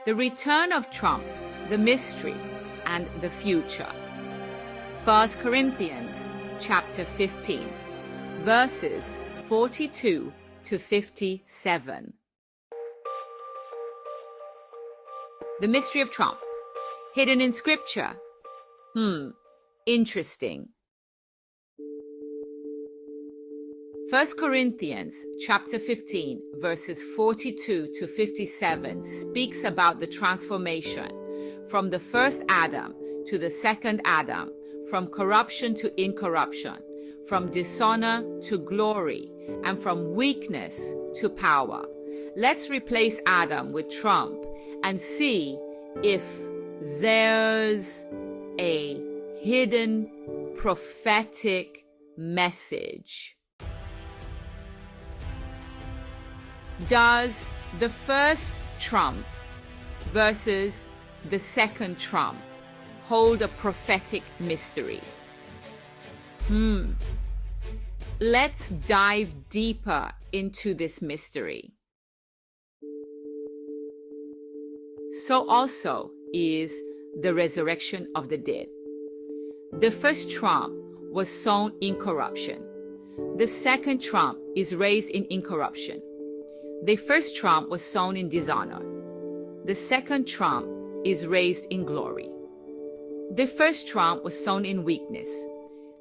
The return of Trump, the mystery, and the future. 1 Corinthians chapter 15, verses 42 to 57. The mystery of Trump, hidden in Scripture. Interesting. 1 Corinthians chapter 15, verses 42 to 57 speaks about the transformation from the first Adam to the second Adam, from corruption to incorruption, from dishonor to glory, and from weakness to power. Let's replace Adam with Trump and see if there's a hidden prophetic message. Does the first Trump versus the second Trump hold a prophetic mystery? Let's dive deeper into this mystery. So also is the resurrection of the dead. The first Trump was sown in corruption. The second Trump is raised in incorruption. The first Trump was sown in dishonor. The second Trump is raised in glory. The first Trump was sown in weakness.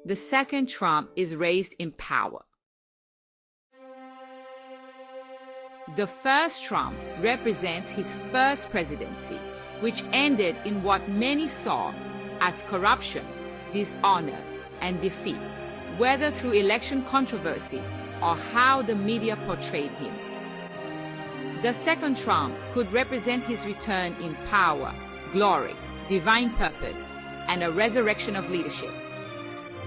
The second Trump is raised in power. The first Trump represents his first presidency, which ended in what many saw as corruption, dishonor, and defeat, whether through election controversy or how the media portrayed him. The second Trump could represent his return in power, glory, divine purpose, and a resurrection of leadership,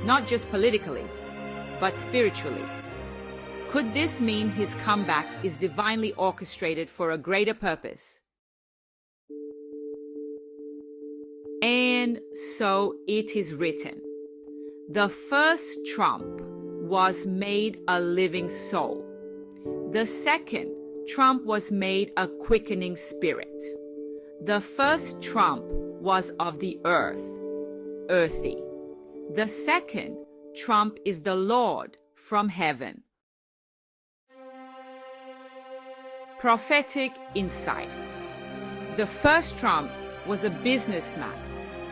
not just politically, but spiritually. Could this mean his comeback is divinely orchestrated for a greater purpose? And so it is written, the first Trump was made a living soul. The second Trump was made a quickening spirit. The first Trump was of the earth, earthy. The second Trump is the Lord from heaven. Prophetic insight. The first Trump was a businessman,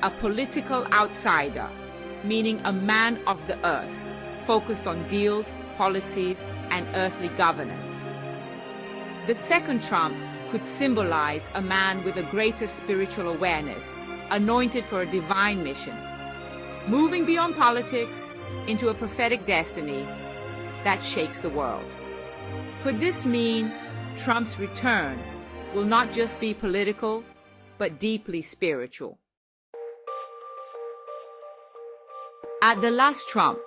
a political outsider, meaning a man of the earth, focused on deals, policies, and earthly governance. The second Trump could symbolize a man with a greater spiritual awareness, anointed for a divine mission, moving beyond politics into a prophetic destiny that shakes the world. Could this mean Trump's return will not just be political, but deeply spiritual? At the last Trump,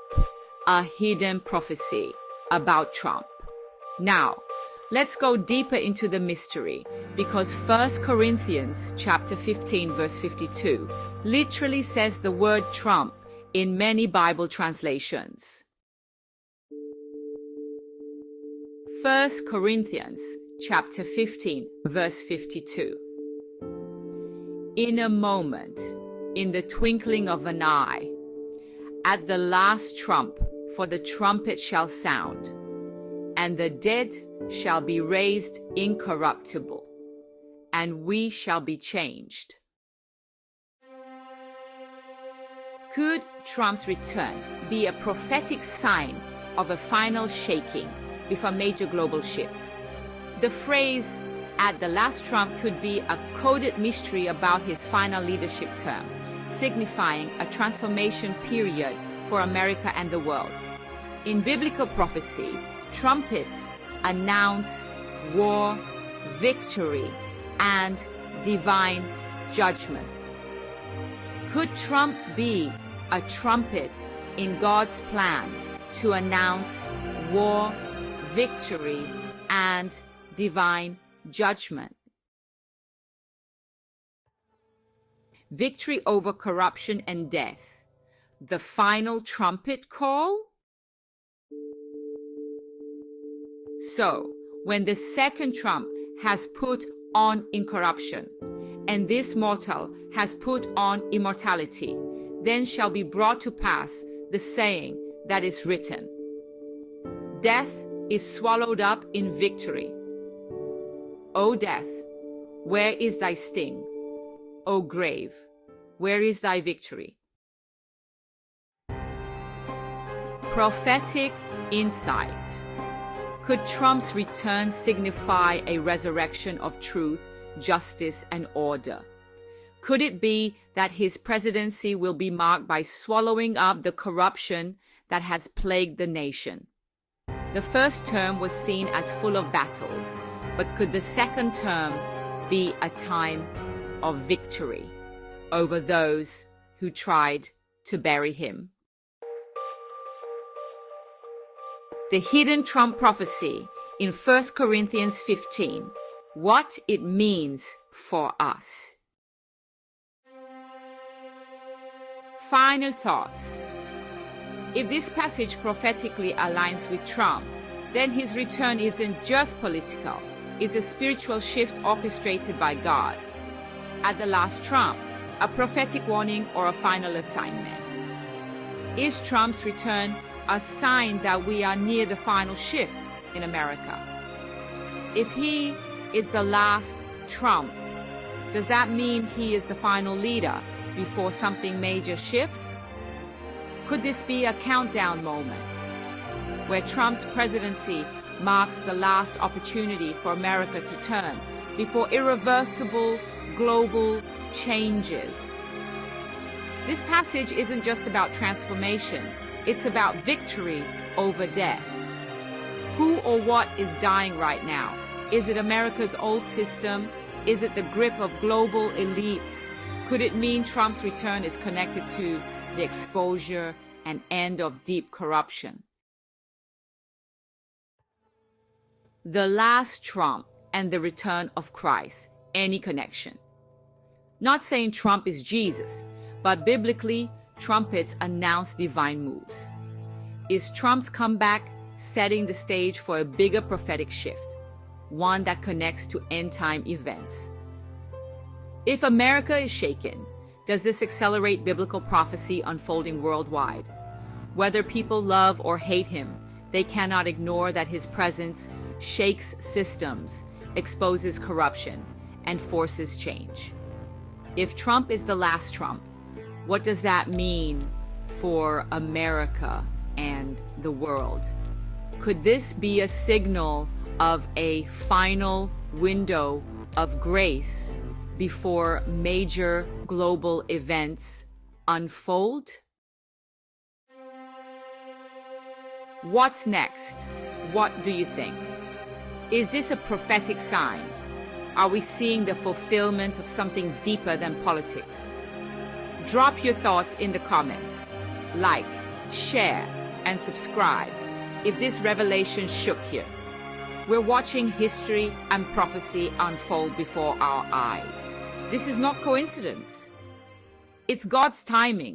a hidden prophecy about Trump. Now, let's go deeper into the mystery, because 1 Corinthians chapter 15 verse 52 literally says the word Trump in many Bible translations. 1 Corinthians chapter 15 verse 52. In a moment, in the twinkling of an eye, at the last trump, for the trumpet shall sound, and the dead shall be raised incorruptible, and we shall be changed. Could Trump's return be a prophetic sign of a final shaking before major global shifts? The phrase, at the last Trump, could be a coded mystery about his final leadership term, signifying a transformation period for America and the world. In biblical prophecy, trumpets announce war, victory, and divine judgment. Could Trump be a trumpet in God's plan to announce war, victory, and divine judgment? Victory over corruption and death. The final trumpet call? So, when the second Trump has put on incorruption, and this mortal has put on immortality, then shall be brought to pass the saying that is written, Death is swallowed up in victory. O death, where is thy sting? O grave, where is thy victory? Prophetic insight. Could Trump's return signify a resurrection of truth, justice, and order? Could it be that his presidency will be marked by swallowing up the corruption that has plagued the nation? The first term was seen as full of battles, but could the second term be a time of victory over those who tried to bury him? The hidden Trump prophecy in 1 Corinthians 15, what it means for us. Final thoughts. If this passage prophetically aligns with Trump, then his return isn't just political, it's a spiritual shift orchestrated by God. At the last trump, a prophetic warning or a final assignment. Is Trump's return a sign that we are near the final shift in America? If he is the last Trump, does that mean he is the final leader before something major shifts? Could this be a countdown moment where Trump's presidency marks the last opportunity for America to turn before irreversible global changes? This passage isn't just about transformation, it's about victory over death. Who or what is dying right now? Is it America's old system? Is it the grip of global elites? Could it mean Trump's return is connected to the exposure and end of deep corruption? The last Trump and the return of Christ, any connection? Not saying Trump is Jesus, but biblically, trumpets announce divine moves. Is Trump's comeback setting the stage for a bigger prophetic shift, one that connects to end-time events? If America is shaken, does this accelerate biblical prophecy unfolding worldwide? Whether people love or hate him, they cannot ignore that his presence shakes systems, exposes corruption, and forces change. If Trump is the last Trump, what does that mean for America and the world? Could this be a signal of a final window of grace before major global events unfold? What's next? What do you think? Is this a prophetic sign? Are we seeing the fulfillment of something deeper than politics? Drop your thoughts in the comments. Like, share, and subscribe if this revelation shook you. We're watching history and prophecy unfold before our eyes. This is not coincidence. It's God's timing.